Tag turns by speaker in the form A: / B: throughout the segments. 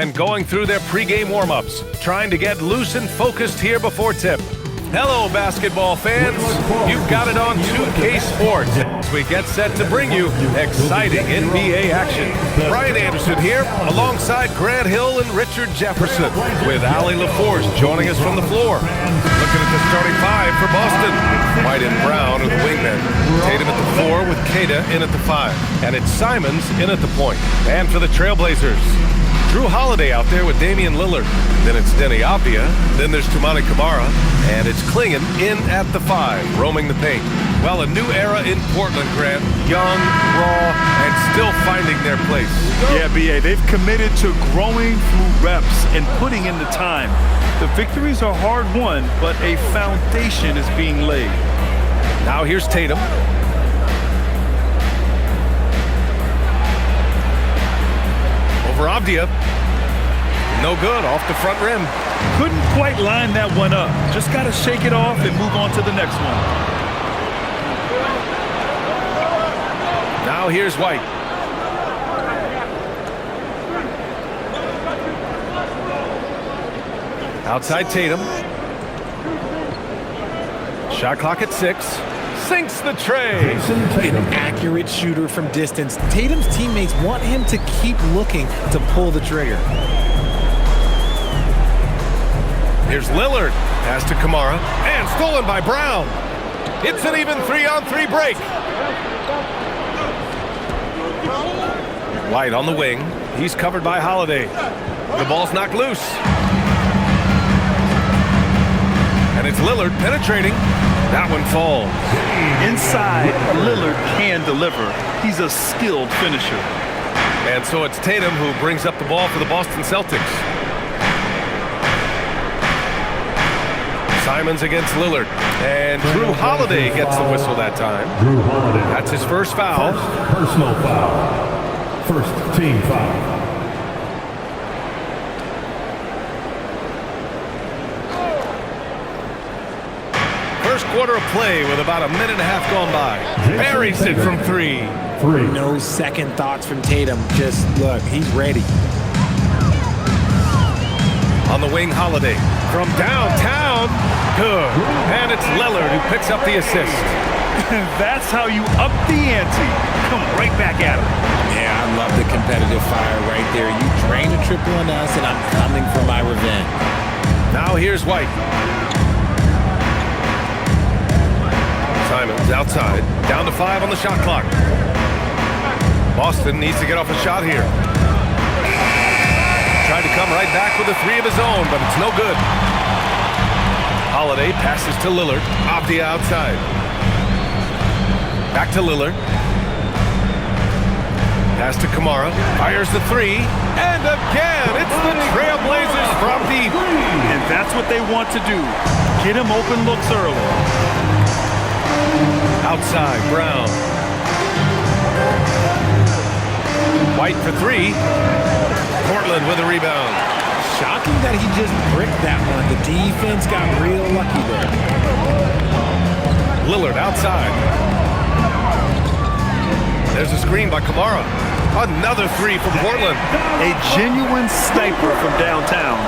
A: and going through their pregame warm-ups, trying to get loose and focused here before tip. Hello, basketball fans. You've got it on 2K Sports as we get set to bring you exciting NBA action. Brian Anderson here alongside Grant Hill and Richard Jefferson with Allie LaForce joining us from the floor. Looking at the starting five for Boston. White and Brown are the wingmen. Tatum at the 4 with Kata in at the 5. And it's Simons in at the point. And for the Trailblazers, Drew Holiday out there with Damian Lillard. Then it's Denny Avdia. Then there's Toumani Camara. And it's Klingon in at the 5, roaming the paint. Well, a new era in Portland, Grant. Young, raw, and still finding their place.
B: Yeah, B.A., they've committed to growing through reps and putting in the time. The victories are hard-won, but a foundation is being laid.
A: Now here's Tatum. Over Avdia. No good, off the front rim.
B: Couldn't quite line that one up. Just got to shake it off and move on to the next one.
A: Now here's White. Outside Tatum. Shot clock at 6. Sinks the tray.
C: An accurate shooter from distance. Tatum's teammates want him to keep looking to pull the trigger.
A: Here's Lillard. Pass to Camara. And stolen by Brown. It's an even 3-on-3 break. White on the wing. He's covered by Holiday. The ball's knocked loose. And it's Lillard penetrating. That one falls.
B: Inside, Lillard can deliver. He's a skilled finisher.
A: And so it's Tatum who brings up the ball for the Boston Celtics. Simons against Lillard. And Drew Holiday gets the whistle that time.
D: Drew Holiday.
A: That's his first foul.
D: Personal foul. First team foul.
A: First quarter of play with about a minute and a half gone by. Buries it from 3.
C: No second thoughts from Tatum. Just look, he's ready.
A: On the wing, Holiday. From downtown. Good. And it's Lillard who picks up the assist.
B: That's how you up the ante. Come right back at him.
C: Yeah, I love the competitive fire right there. You drain a triple on us, and I'm coming for my revenge.
A: Now here's White. Simons outside. Down to 5 on the shot clock. Boston needs to get off a shot here. Tried to come right back with a 3 of his own, but it's no good. Holiday passes to Lillard. Avdia outside. Back to Lillard. Pass to Camara. Fires the 3. And again, it's the Trailblazers from deep.
B: And that's what they want to do. Get him open looks early.
A: Outside, Brown. White for 3. Portland with a rebound.
C: Shocking that he just bricked that one. The defense got real lucky there.
A: Lillard outside. There's a screen by Camara. Another 3 from Portland.
B: A genuine sniper from downtown.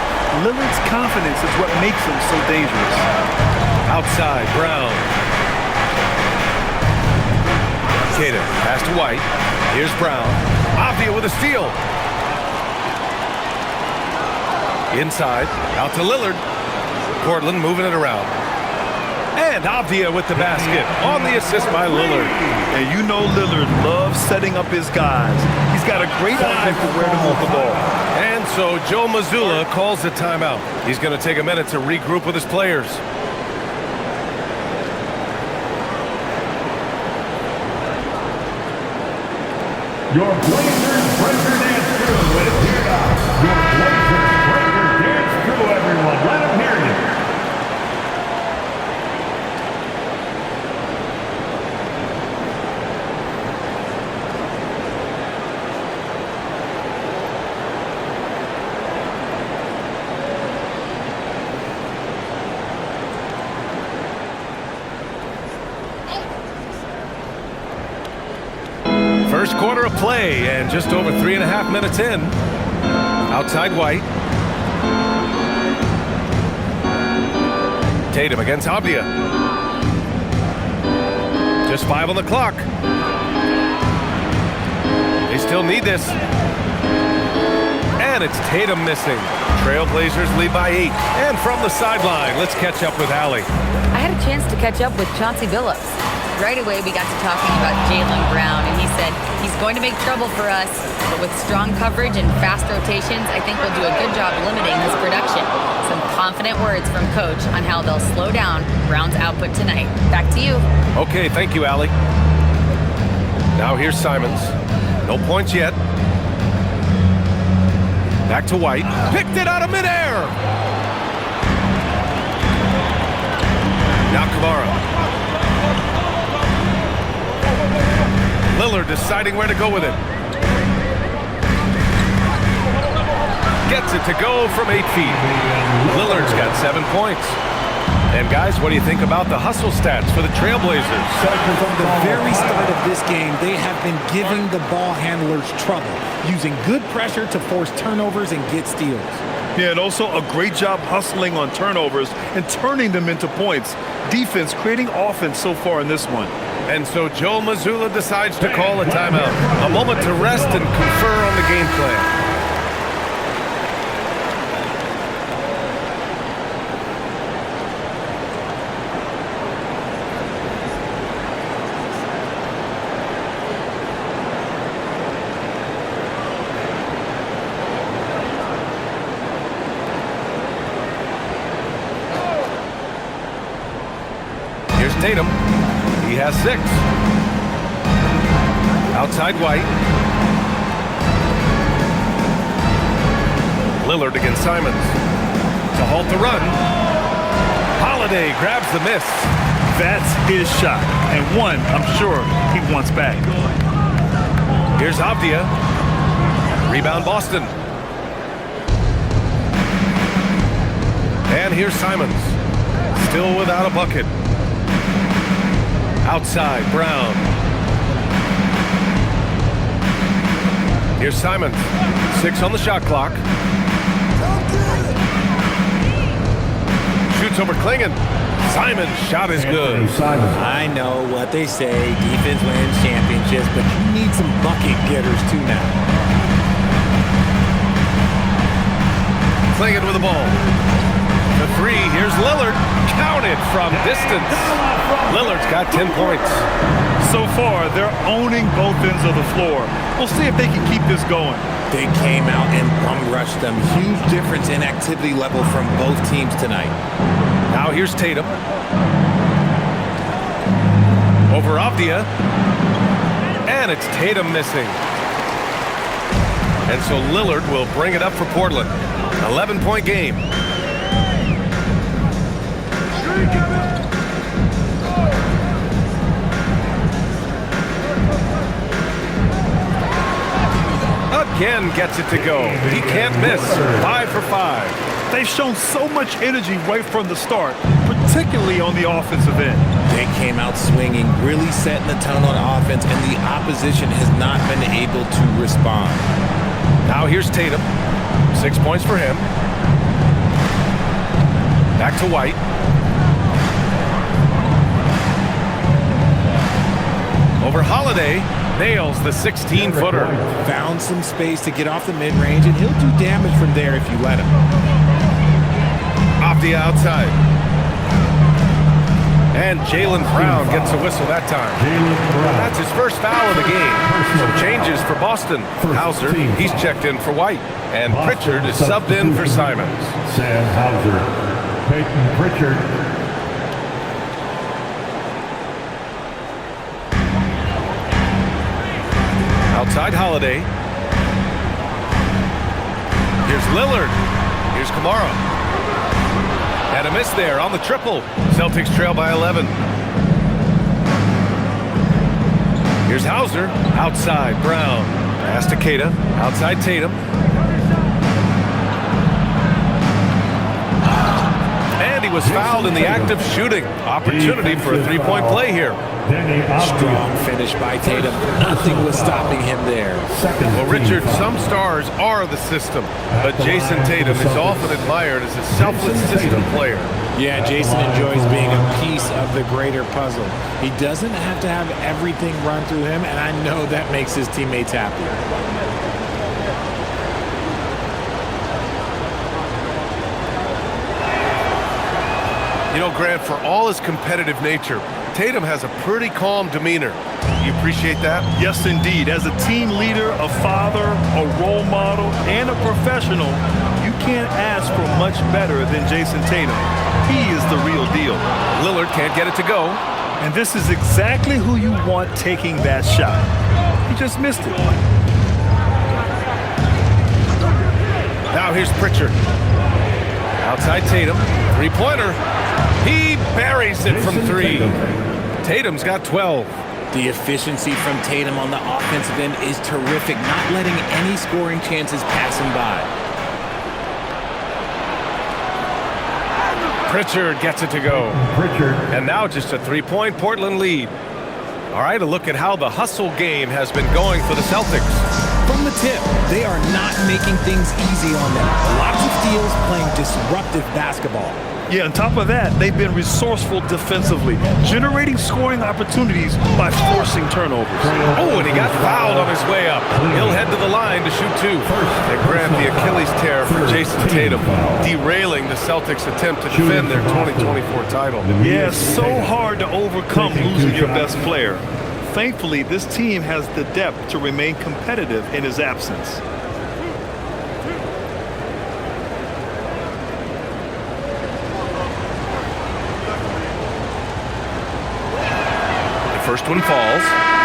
B: Lillard's confidence is what makes him so dangerous.
A: Outside, Brown. Kata, pass to White. Here's Brown. Avdia with a steal. Inside, out to Lillard. Portland moving it around. And Avdia with the basket on the assist by Lillard.
B: And you know Lillard loves setting up his guys. He's got a great eye for where to move the ball.
A: And so Joe Mazzulla calls the timeout. He's going to take a minute to regroup with his players.
D: Your Blazers breaker dance crew is here now. Your Blazers breaker dance crew, everyone. Let them hear you.
A: First quarter of play and just over 3.5 minutes in. Outside White. Tatum against Avdia. Just 5 on the clock. They still need this. And it's Tatum missing. Trailblazers lead by 8. And from the sideline, let's catch up with Allie.
E: I had a chance to catch up with Chauncey Billups. Right away, we got to talking about Jaylen Brown, and he said he's going to make trouble for us, but with strong coverage and fast rotations, I think we'll do a good job limiting his production. Some confident words from Coach on how they'll slow down Brown's output tonight. Back to you.
A: Okay, thank you, Allie. Now here's Simons. No points yet. Back to White. Picked it out of midair. Now Kamara. Lillard deciding where to go with it. Gets it to go from 8 feet. Lillard's got 7 points. And guys, what do you think about the hustle stats for the Trailblazers?
C: From the very start of this game, they have been giving the ball handlers trouble, using good pressure to force turnovers and get steals.
B: Yeah, and also a great job hustling on turnovers and turning them into points. Defense creating offense so far in this one.
A: And so Joe Mazzulla decides to call a timeout. A moment to rest and confer on the game plan. Here's Tatum. He has 6. Outside White. Lillard against Simons. To halt the run. Holiday grabs the miss.
B: That's his shot, and one I'm sure he wants back.
A: Here's Avdia. Rebound Boston. And here's Simons. Still without a bucket. Outside, Brown. Here's Simons. 6 on the shot clock. Shoots over Klingon. Simon's shot is good.
C: I know what they say, defense wins championships, but you need some bucket getters too now.
A: Klingon with the ball. The 3, here's Lillard. Counted from distance. Lillard's got 10 points.
B: So far, they're owning both ends of the floor. We'll see if they can keep this going.
C: They came out and bum-rushed them. Huge difference in activity level from both teams tonight.
A: Now here's Tatum. Over Avdia. And it's Tatum missing. And so Lillard will bring it up for Portland. 11-point game. Again gets it to go. He can't miss. 5 for 5.
B: They've shown so much energy right from the start, particularly on the offensive end.
C: They came out swinging, really setting the tone on offense, and the opposition has not been able to respond.
A: Now here's Tatum. 6 points for him. Back to White. Over Holiday. Nails the 16-footer.
C: Found some space to get off the mid-range, and he'll do damage from there if you let him.
A: Off the outside. And Jaylen Brown gets a whistle that time. That's his first foul of the game. Some changes for Boston. Hauser, he's checked in for White. And Pritchard is subbed in for Simons.
D: Sam Hauser. Peyton Pritchard.
A: Outside Holiday. Here's Lillard. Here's Kamara. And a miss there on the triple. Celtics trail by 11. Here's Hauser. Outside Brown. Pass to Keita. Outside Tatum. And he was fouled in the act of shooting. Opportunity for a three-point play here.
C: Strong finish by Tatum. Nothing was stopping him there.
A: Well, Richard, some stars are the system, but Jason Tatum is often admired as a selfless system player.
C: Yeah, Jason enjoys being a piece of the greater puzzle. He doesn't have to have everything run through him, and I know that makes his teammates happy.
A: You know, Grant, for all his competitive nature, Tatum has a pretty calm demeanor. You appreciate that?
B: Yes, indeed. As a team leader, a father, a role model, and a professional, you can't ask for much better than Jason Tatum. He is the real deal.
A: Lillard can't get it to go.
B: And this is exactly who you want taking that shot. He just missed it.
A: Now here's Pritchard. Outside Tatum. Three-pointer. He buries it from three. Tatum's got 12.
C: The efficiency from Tatum on the offensive end is terrific, not letting any scoring chances pass him by.
A: Pritchard gets it to go. And now just a three-point Portland lead. All right, a look at how the hustle game has been going for the Celtics.
C: From the tip, they are not making things easy on them. Lots of steals, playing disruptive basketball.
B: Yeah, on top of that, they've been resourceful defensively, generating scoring opportunities by forcing turnovers.
A: Oh, and he got fouled on his way up. He'll head to the line to shoot two. And grab the Achilles tear for Jason Tatum, derailing the Celtics' attempt to defend their 2024 title.
B: Yeah, so hard to overcome losing your best player. Thankfully, this team has the depth to remain competitive in his absence.
A: First one falls.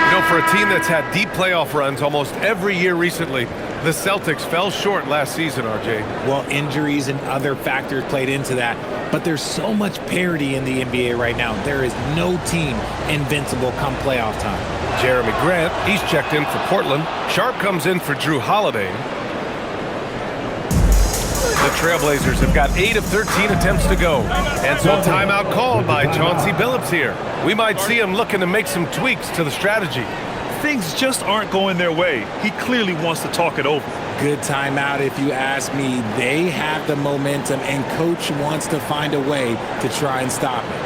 A: You know, for a team that's had deep playoff runs almost every year recently, the Celtics fell short last season, RJ.
C: Well, injuries and other factors played into that, but there's so much parity in the NBA right now. There is no team invincible come playoff time.
A: Jeremy Grant, he's checked in for Portland. Sharp comes in for Drew Holiday. The Trailblazers have got 8 of 13 attempts to go. And so timeout called by Chauncey Billups here. We might see him looking to make some tweaks to the strategy.
B: Things just aren't going their way. He clearly wants to talk it over.
C: Good timeout if you ask me. They have the momentum, and coach wants to find a way to try and stop it.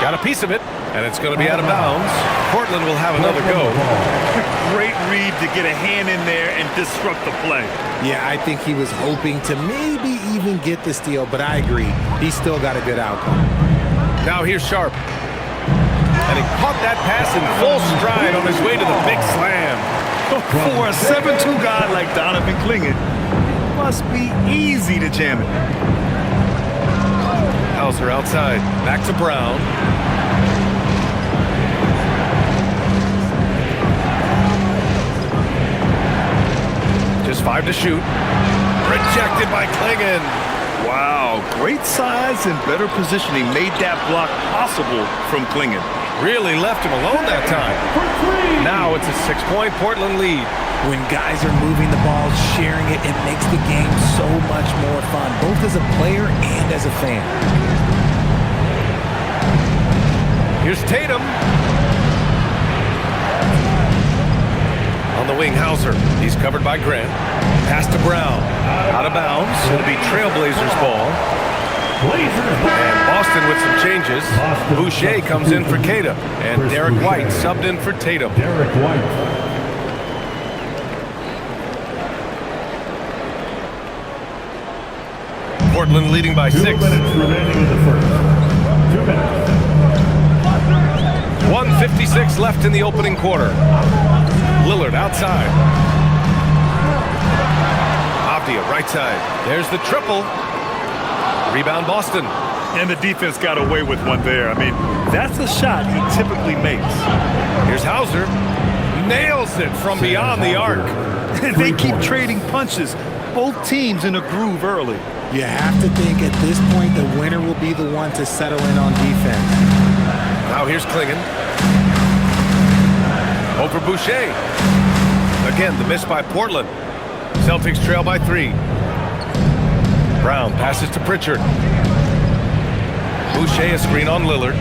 A: Got a piece of it, and it's going to be out of bounds. Portland will have another go.
B: Great read to get a hand in there and disrupt the play.
C: Yeah, I think he was hoping to maybe even get the steal, but I agree. He's still got a good outcome.
A: Now here's Sharp. And he caught that pass in full stride on his way to the big slam.
B: For a 7'2" guy like Donovan Clingan, it must be easy to jam it.
A: Hauser outside. Back to Brown. Just 5 to shoot. Rejected by Clingan.
B: Wow, great size and better positioning made that block possible from Clingan.
A: Really left him alone that time. Now it's a 6-point Portland lead.
C: When guys are moving the ball, sharing it, it makes the game so much more fun, both as a player and as a fan.
A: Here's Tatum. On the wing, Hauser. He's covered by Grant. Pass to Brown. Out of bounds. It'll be Trailblazers ball. And Boston with some changes. Boucher comes in for Kata. And Derek White subbed in for Tatum.
D: Derek White.
A: Portland leading by 6.
D: 2 minutes remaining in the first. 2 minutes.
A: 1:56 left in the opening quarter. Lillard outside. Avdia right side. There's the triple. Rebound Boston.
B: And the defense got away with one there. I mean, that's a shot he typically makes.
A: Here's Hauser. Nails it from beyond the arc.
B: And they keep trading punches. Both teams in a groove early.
C: You have to think at this point the winner will be the one to settle in on defense.
A: Now here's Klingon. Over Boucher. Again, the miss by Portland. Celtics trail by 3. Brown passes to Pritchard. Boucher a screen on Lillard.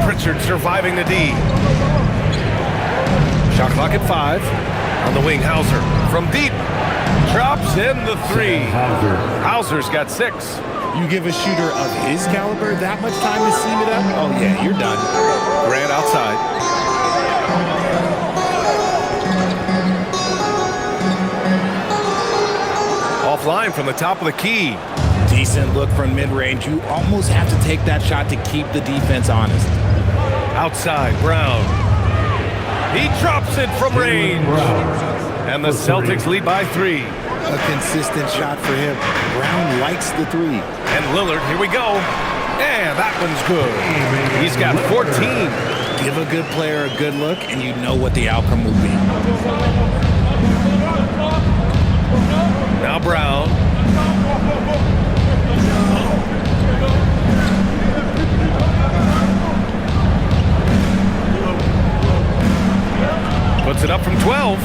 A: Pritchard surviving the D. Shot clock at 5. On the wing, Hauser from deep. Drops in the 3. Hauser's got 6.
C: You give a shooter of his caliber that much time to seam it up? Oh, yeah, you're done.
A: Grant outside. Offline from the top of the key.
C: Decent look from mid-range. You almost have to take that shot to keep the defense honest.
A: Outside, Brown. He drops it from range. And the Celtics lead by 3.
C: A consistent shot for him. Brown likes the 3.
A: And Lillard, here we go. And that one's good. He's got 14.
C: Give a good player a good look, and you know what the outcome will be.
A: Now Brown. Puts it up from 12.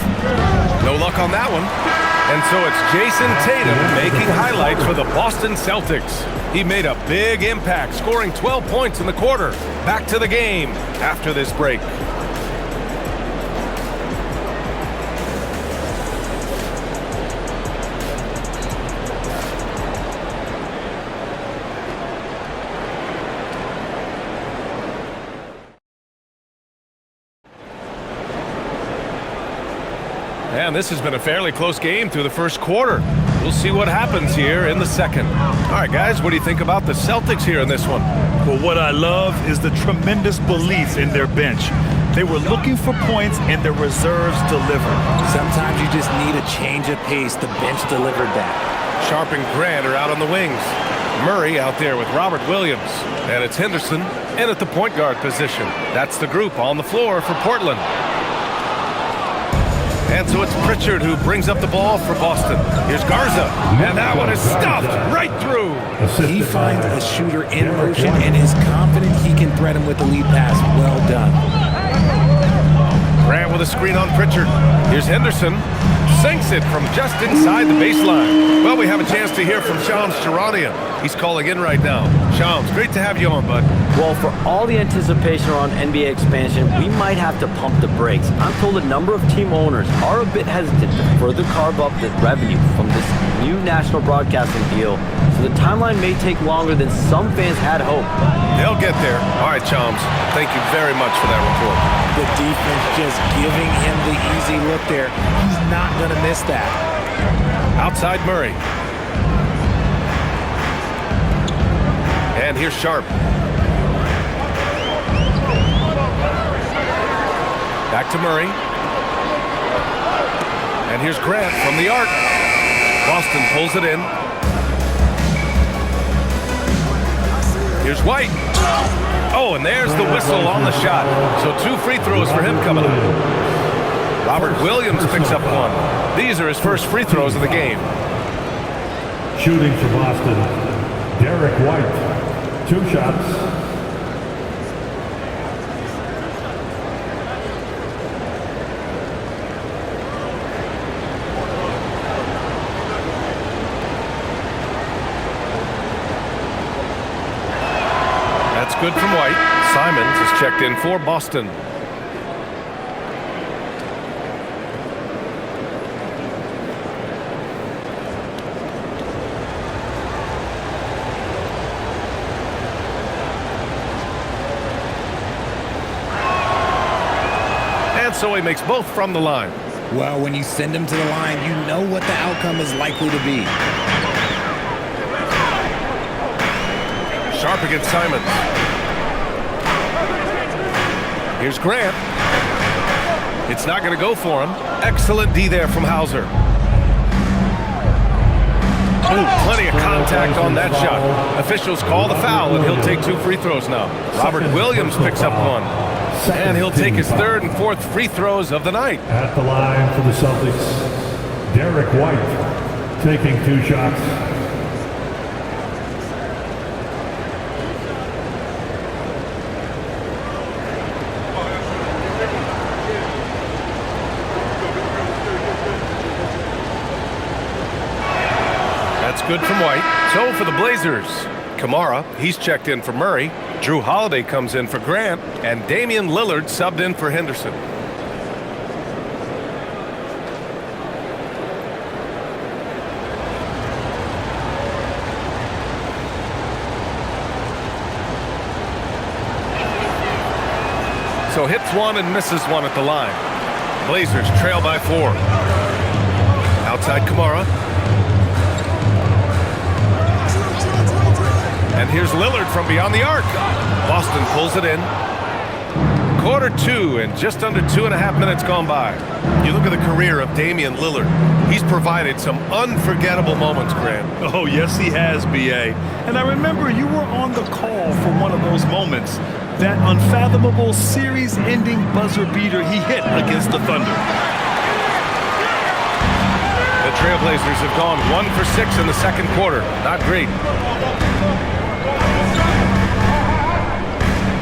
A: No luck on that one. And so it's Jason Tatum making highlights for the Boston Celtics. He made a big impact, scoring 12 points in the quarter. Back to the game after this break. And this has been a fairly close game through the first quarter. We'll see what happens here in the second. All right, guys, what do you think about the Celtics here in this one?
B: Well, what I love is the tremendous belief in their bench. They were looking for points, and their reserves delivered.
C: Sometimes you just need a change of pace. The bench delivered that.
A: Sharp and Grant are out on the wings. Murray out there with Robert Williams. And it's Henderson in at the point guard position. That's the group on the floor for Portland. And so it's Pritchard who brings up the ball for Boston. Here's Garza, and that one is stuffed right through.
C: He finds a shooter in motion and is confident he can thread him with the lead pass. Well done.
A: Grant with a screen on Pritchard. Here's Henderson. Sinks it from just inside the baseline. Well, we have a chance to hear from Shams Charania. He's calling in right now. Shams, great to have you on, bud.
F: Well, for all the anticipation around NBA expansion, we might have to pump the brakes. I'm told a number of team owners are a bit hesitant to further carve up the revenue from this new national broadcasting deal, so the timeline may take longer than some fans had hoped.
A: They'll get there. All right, Shams, thank you very much for that report.
C: The defense just giving him the easy look there. He's not going to miss that.
A: Outside Murray. And here's Sharp. Back to Murray. And here's Grant from the arc. Boston pulls it in. Here's White. Oh, and there's the whistle on the shot. So 2 free throws for him coming up. Robert Williams picks up 1. These are his first free throws of the game.
D: Shooting for Boston, Derek White. 2 shots.
A: That's good from White. Simons is checked in for Boston. And so he makes both from the line.
C: Well, when you send him to the line, you know what the outcome is likely to be.
A: Sharp against Simons. Here's Grant. It's not going to go for him. Excellent D there from Hauser. Ooh, plenty of contact on that shot. Officials call the foul, and he'll take 2 free throws now. Robert Williams picks up 1. And he'll take his 3rd and 4th free throws of the night.
D: At the line for the Celtics, Derek White taking 2 shots.
A: That's good from White. So for the Blazers, Kamara, he's checked in for Murray. Drew Holiday comes in for Grant, and Damian Lillard subbed in for Henderson. So hits 1 and misses 1 at the line. Blazers trail by 4. Outside Kamara. And here's Lillard from beyond the arc. Boston pulls it in. Quarter 2 and just under 2.5 minutes gone by. You look at the career of Damian Lillard. He's provided some unforgettable moments, Grant.
B: Oh, yes, he has, B.A. And I remember you were on the call for one of those moments. That unfathomable series-ending buzzer beater he hit against the Thunder.
A: The Trailblazers have gone 1 for 6 in the second quarter. Not great.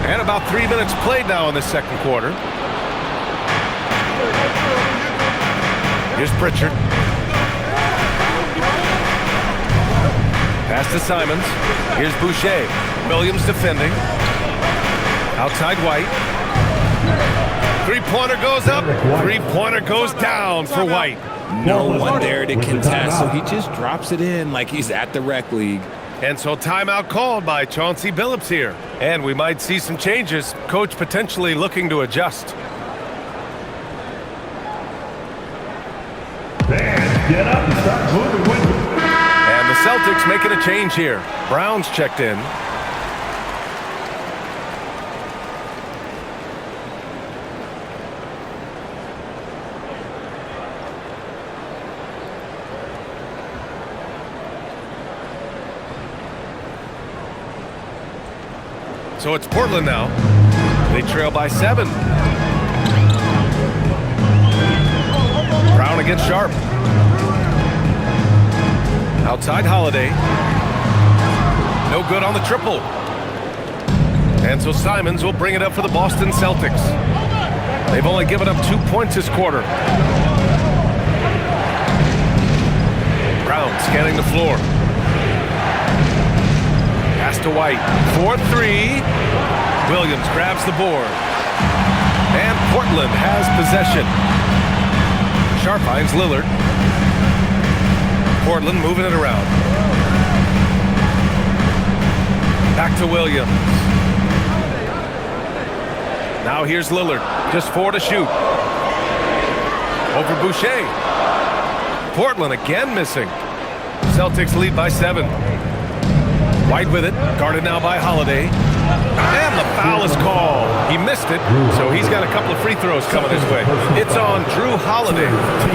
A: And about 3 minutes played now in the second quarter. Here's Pritchard. Pass to Simons. Here's Boucher. Williams defending. Outside White. Three-pointer goes up. Three-pointer goes down for White.
C: No one there to contest, so he just drops it in like he's at the rec league.
A: And so timeout called by Chauncey Billups here. And we might see some changes. Coach potentially looking to adjust.
D: Fans, get up and start moving with it.
A: And the Celtics making a change here. Brown's checked in. So it's Portland now. They trail by 7. Brown against Sharp. Outside Holiday. No good on the triple. And so Simons will bring it up for the Boston Celtics. They've only given up 2 points this quarter. Brown scanning the floor. Pass to White. 4-3. Williams grabs the board. And Portland has possession. Sharp finds Lillard. Portland moving it around. Back to Williams. Now here's Lillard. Just 4 to shoot. Over Boucher. Portland again missing. Celtics lead by 7. White with it, guarded now by Holiday. And the foul is called. He missed it, so he's got a couple of free throws coming his way. It's on Drew Holiday.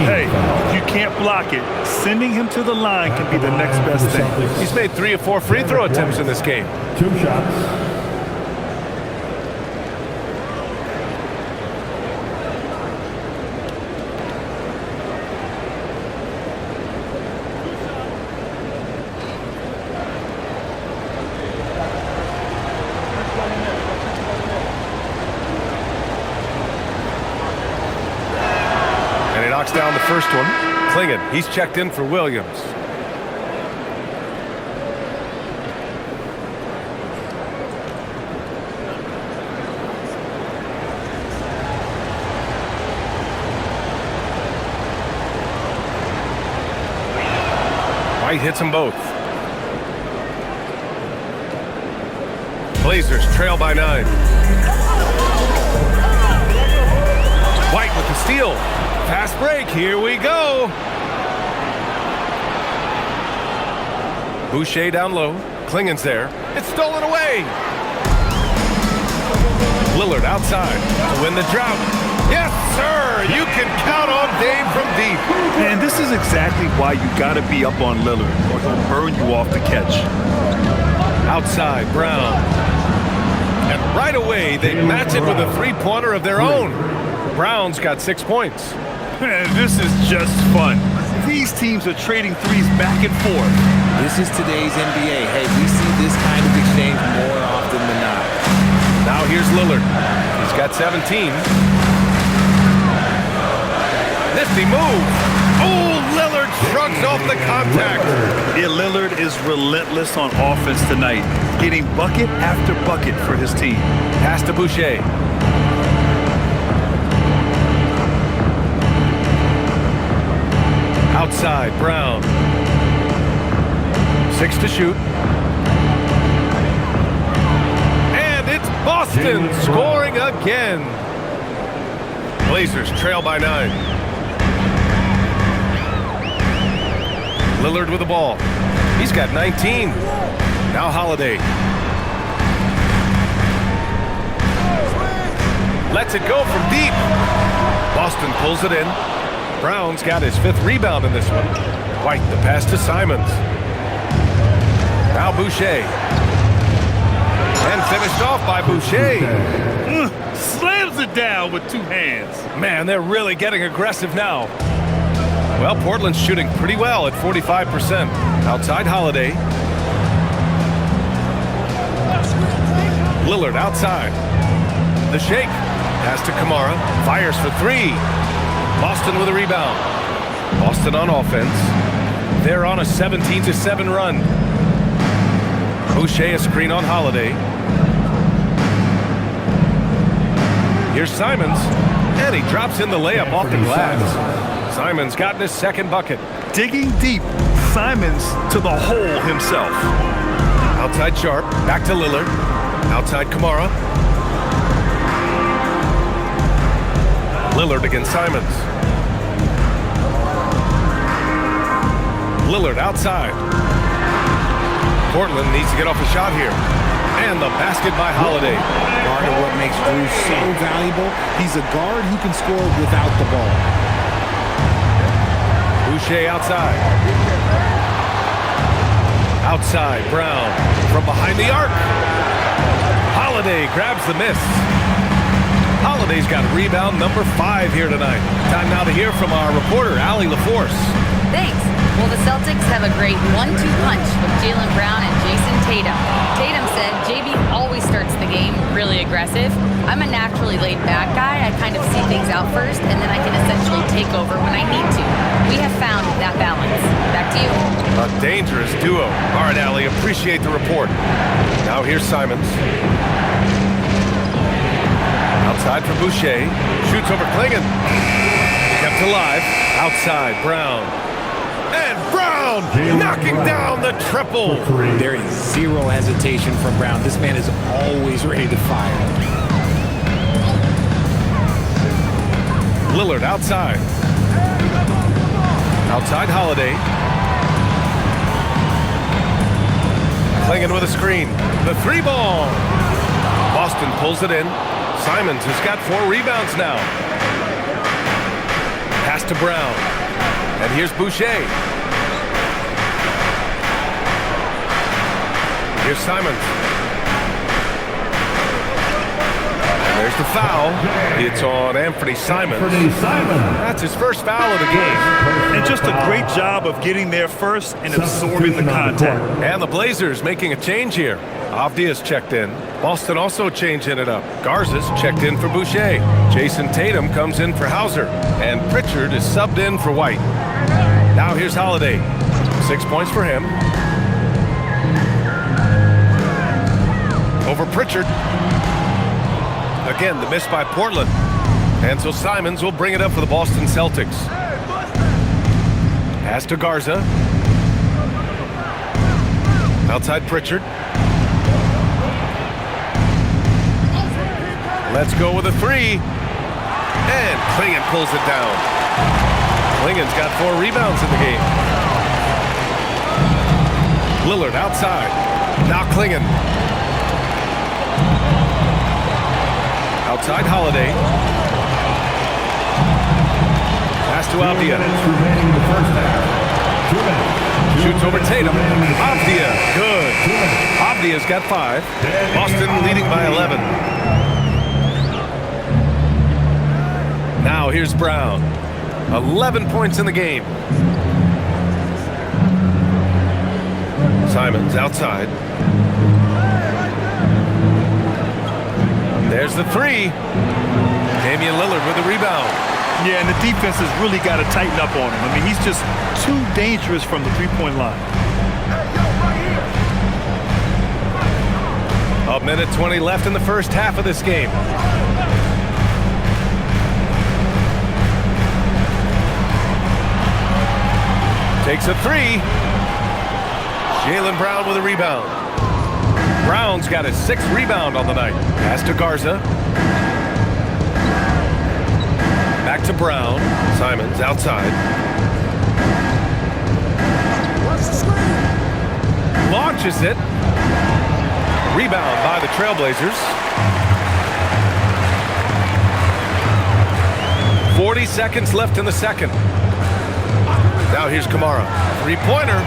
B: Hey, if you can't block it, sending him to the line can be the next best thing.
A: He's made 3 or 4 free throw attempts in this game.
D: 2 shots.
A: Down the first one. Klingon, he's checked in for Williams. White hits them both. Blazers trail by 9. White with the steal. Fast break, here we go. Boucher down low. Klingon's there. It's stolen away. Lillard outside to win the drought. Yes! sir. You can count on Dame from deep.
B: And this is exactly why you got to be up on Lillard, or he'll burn you off the catch.
A: Outside, Brown. And right away, they match it with a three-pointer of their own. Brown's got 6 points.
B: Man, this is just fun. These teams are trading threes back and forth.
C: This is today's NBA. Hey, we see this kind of exchange more often than not.
A: Now here's Lillard. He's got 17. Nifty move. Oh, Lillard shrugs off the contact.
B: Yeah, Lillard is relentless on offense tonight, getting bucket after bucket for his team.
A: Pass to Boucher. Outside, Brown. 6 to shoot. And it's Boston scoring again. Blazers trail by 9. Lillard with the ball. He's got 19. Now Holiday. Lets it go from deep. Boston pulls it in. Brown's got his 5th rebound in this one. White, the pass to Simons. Now Boucher. And finished off by Boucher.
B: Slams it down with 2 hands.
A: Man, they're really getting aggressive now. Well, Portland's shooting pretty well at 45%. Outside Holiday. Lillard outside. The shake. Pass to Kamara. Fires for 3. Boston with a rebound. Boston on offense. They're on a 17-7 run. Boucher a screen on Holiday. Here's Simons. And he drops in the layup off the glass. Simons gotten his 2nd bucket.
B: Digging deep. Simons to the hole himself.
A: Outside Sharp. Back to Lillard. Outside Kamara. Lillard against Simons. Lillard outside. Portland needs to get off a shot here. And the basket by Holiday.
C: Part of what makes Drew so valuable, he's a guard who can score without the ball.
A: Boucher outside. Outside, Brown. From behind the arc. Holiday grabs the miss. Holiday's got rebound number 5 here tonight. Time now to hear from our reporter, Allie LaForce.
E: Thanks. Well, the Celtics have a great 1-2 punch with Jaylen Brown and Jason Tatum. Tatum said JB always starts the game really aggressive. I'm a naturally laid-back guy. I kind of see things out first, and then I can essentially take over when I need to. We have found that balance. Back to you.
A: A dangerous duo. All right, Allie, appreciate the report. Now here's Simons. Outside for Boucher. Shoots over Klingon. Kept alive. Outside, Brown. And Brown knocking down the triple.
C: There is zero hesitation from Brown. This man is always ready to fire.
A: Lillard outside. Outside Holiday. Klingon with a screen. The 3-ball. Boston pulls it in. Simons has got 4 rebounds now. Pass to Brown. And here's Boucher. Here's Simons. And there's the foul. It's on Anthony Simons. That's his first foul of the game.
B: And just a great job of getting there first and absorbing the contact.
A: And the Blazers making a change here. Avdia's checked in. Boston also changing it up. Garza's checked in for Boucher. Jason Tatum comes in for Hauser. And Pritchard is subbed in for White. Now here's Holiday. 6 points for him. Over Pritchard. Again, the miss by Portland. And so Simons will bring it up for the Boston Celtics. Pass to Garza. Outside Pritchard. Let's go with a 3. And Klingon pulls it down. Klingon's got 4 rebounds in the game. Lillard outside. Now Klingon. Outside Holiday. Pass to Avdia.
D: 2 minutes remaining in the first half. 2 minutes.
A: Shoots over Tatum. Avdia. Good. Avdia's got 5. Boston leading by 11. Now here's Brown. 11 points in the game. Simons outside. There's the 3. Damian Lillard with a rebound.
B: Yeah, and the defense has really got to tighten up on him. I mean, he's just too dangerous from the three-point line.
A: A minute 20 left in the first half of this game. Takes a 3. Jaylen Brown with a rebound. Brown's got his 6th rebound on the night. Pass to Garza. Back to Brown. Simons outside. Launches it. Rebound by the Trailblazers. 40 seconds left in the second. Now here's Kamara. 3-pointer.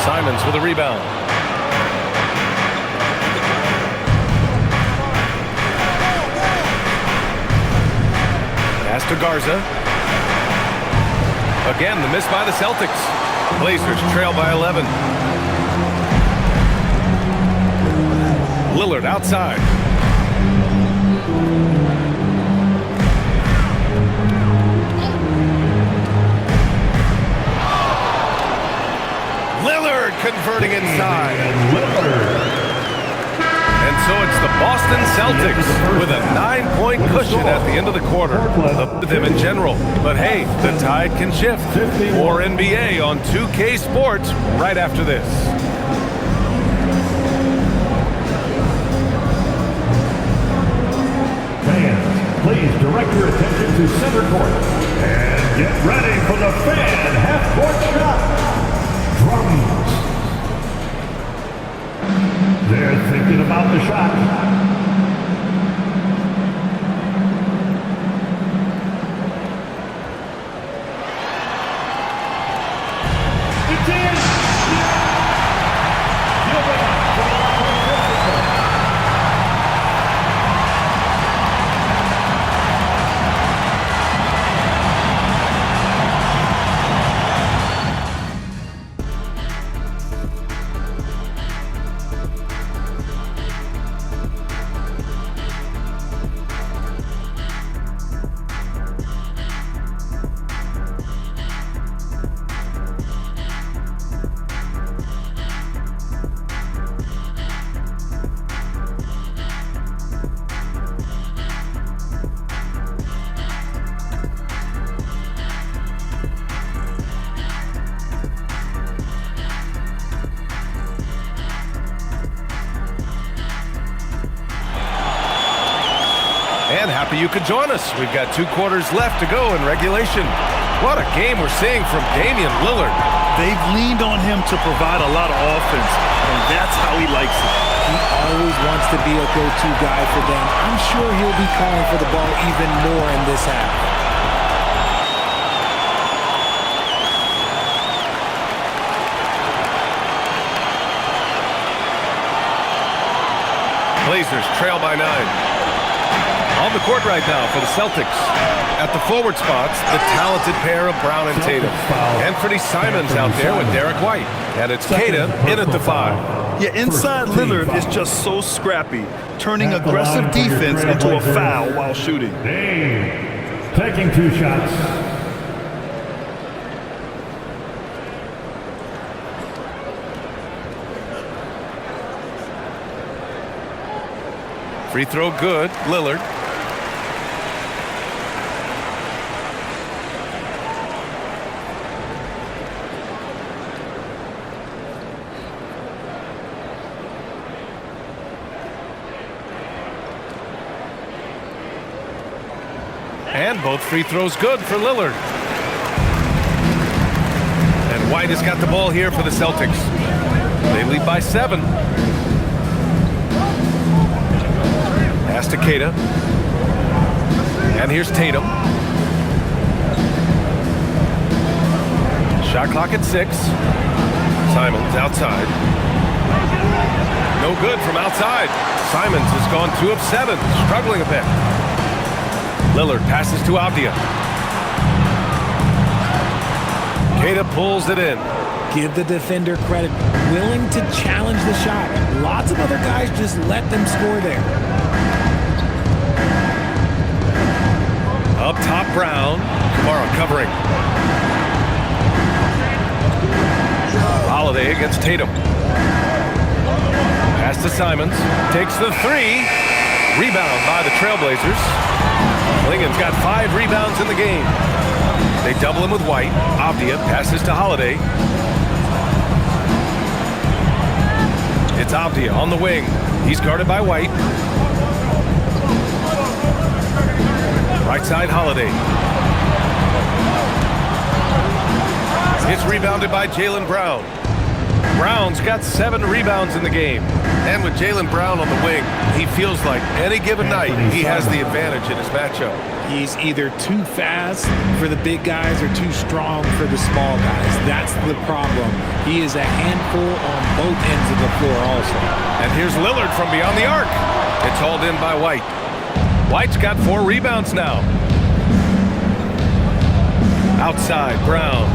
A: Simons with a rebound. Pass to Garza. Again, the miss by the Celtics. Blazers trail by 11. Lillard outside. Lillard converting inside. And so it's the Boston Celtics with a 9-point cushion at the end of the quarter. Up to them in general. But hey, the tide can shift. More NBA on 2K Sports right after this.
D: Fans, please direct your attention to center court. And get ready for the fan half-court shot. Drums. They're thinking about the shot.
A: And happy you could join us. We've got 2 quarters left to go in regulation. What a game we're seeing from Damian Lillard.
B: They've leaned on him to provide a lot of offense, and that's how he likes it.
C: He always wants to be a go-to guy for them. I'm sure he'll be calling for the ball even more in this half.
A: Blazers trail by 9. On the court right now for the Celtics. At the forward spots, the talented pair of Brown and Tatum. Anthony Simons out there with Derek White. And it's Keita in at the 5.
B: Yeah, inside Lillard is just so scrappy, turning aggressive defense into a foul while shooting.
D: Dame taking 2 shots.
A: Free throw good, Lillard. And both free throws good for Lillard. And White has got the ball here for the Celtics. They lead by 7. Pass to Keita. And here's Tatum. Shot clock at 6. Simons outside. No good from outside. Simons has gone 2 of 7, struggling a bit. Lillard passes to Avdia. Queta pulls it in.
C: Give the defender credit. Willing to challenge the shot. Lots of other guys just let them score there.
A: Up top, Brown. Kamara covering. Holiday against Tatum. Pass to Simons. Takes the 3. Rebound by the Trailblazers. Lingen's got 5 rebounds in the game. They double him with White. Avdia passes to Holiday. It's Avdia on the wing. He's guarded by White. Right side, Holiday. It's rebounded by Jaylen Brown. Brown's got 7 rebounds in the game. And with Jaylen Brown on the wing, he feels like any given night he has the advantage in his matchup.
C: He's either too fast for the big guys or too strong for the small guys. That's the problem. He is a handful on both ends of the floor also.
A: And here's Lillard from beyond the arc. It's hauled in by White. White's got 4 rebounds now. Outside, Brown.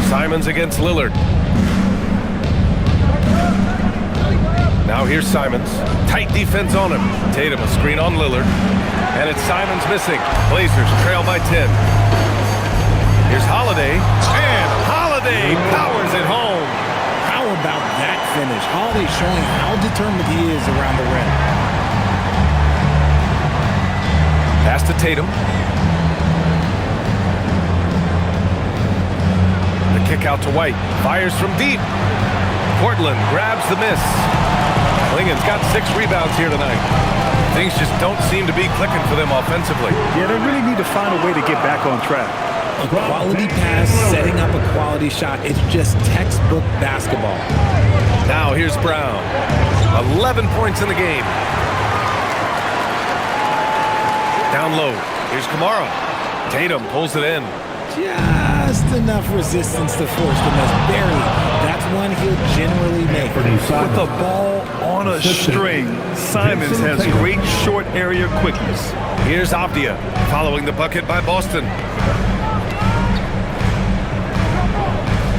A: Simons against Lillard. Now here's Simons. Tight defense on him. Tatum a screen on Lillard. And it's Simons missing. Blazers trail by 10. Here's Holiday. And Holiday powers it home.
C: How about that finish? Holiday showing how determined he is around the rim.
A: Pass to Tatum. The kick out to White. Fires from deep. Portland grabs the miss. Lingen's got 6 rebounds here tonight. Things just don't seem to be clicking for them offensively.
B: Yeah, they really need to find a way to get back on track.
C: A quality pass, setting up a quality shot. It's just textbook basketball.
A: Now here's Brown. 11 points in the game. Down low. Here's Kamara. Tatum pulls it in.
C: Just enough resistance to force the miss. Barely. That's one he'll generally make.
B: With the ball on a string, Simons has great short area quickness.
A: Here's Avdia following the bucket by Boston.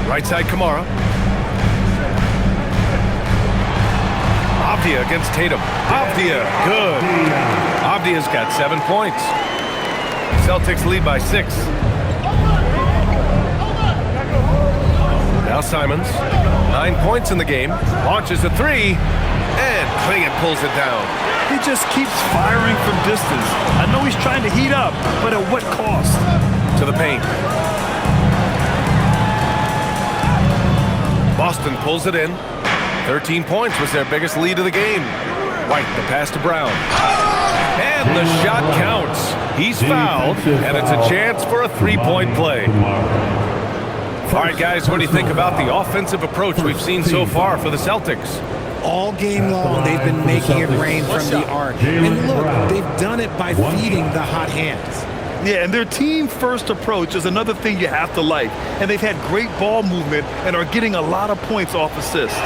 A: Right side, Kamara. Avdia against Tatum. Avdia, good. Avdia's got 7 points. Celtics lead by 6. Now Simons, 9 points in the game, launches a 3, and Clingan pulls it down.
B: He just keeps firing from distance. I know he's trying to heat up, but at what cost?
A: To the paint. Boston pulls it in. 13 points was their biggest lead of the game. White, the pass to Brown. And the shot counts. He's fouled, and it's a chance for a 3-point play. All right, guys, what do you think about the offensive approach we've seen so far for the Celtics?
C: All game long, they've been making it rain from the arc. And look, they've done it by feeding the hot hands.
B: Yeah, and their team-first approach is another thing you have to like. And they've had great ball movement and are getting a lot of points off assists.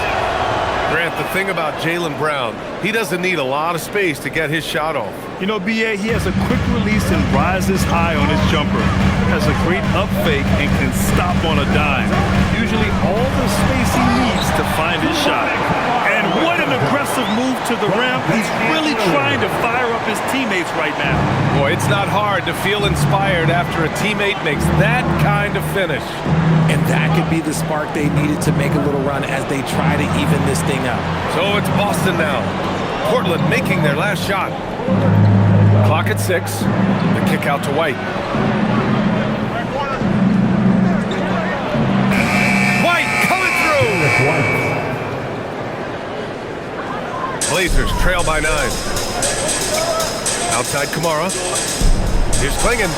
A: Grant, the thing about Jaylen Brown, he doesn't need a lot of space to get his shot off.
B: You know, B.A., he has a quick release and rises high on his jumper. Has a great up fake and can stop on a dime. Usually all the space he needs to find his shot. And what an aggressive move to the rim. He's really trying to fire up his teammates right now.
A: Boy, it's not hard to feel inspired after a teammate makes that kind of finish.
C: And that could be the spark they needed to make a little run as they try to even this thing up.
A: So it's Boston now. Portland making their last shot. Clock at 6. The kick out to White. White coming through! Blazers trail by 9. Outside Kamara. Here's Clingan.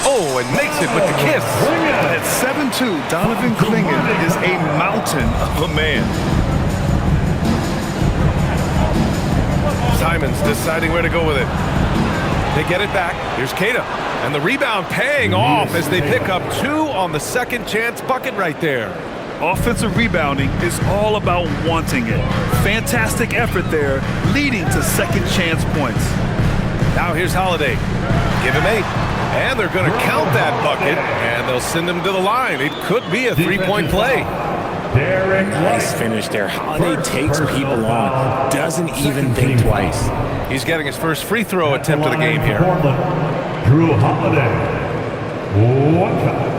A: Oh, and makes it with the kiss.
B: At 7'2", Donovan Clingan is a mountain of a man.
A: Simons deciding where to go with it. They get it back. Here's Queta. And the rebound paying off as they pick up 2 on the second chance bucket right there.
B: Offensive rebounding is all about wanting it. Fantastic effort there, leading to second chance points.
A: Now here's Holiday. Give him 8. And they're going to count that bucket, and they'll send him to the line. It could be a 3-point play.
C: Nice finish there. Holiday takes people on, doesn't even think twice.
A: He's getting his first free throw attempt of the game here.
D: Drew Holiday. 1 time.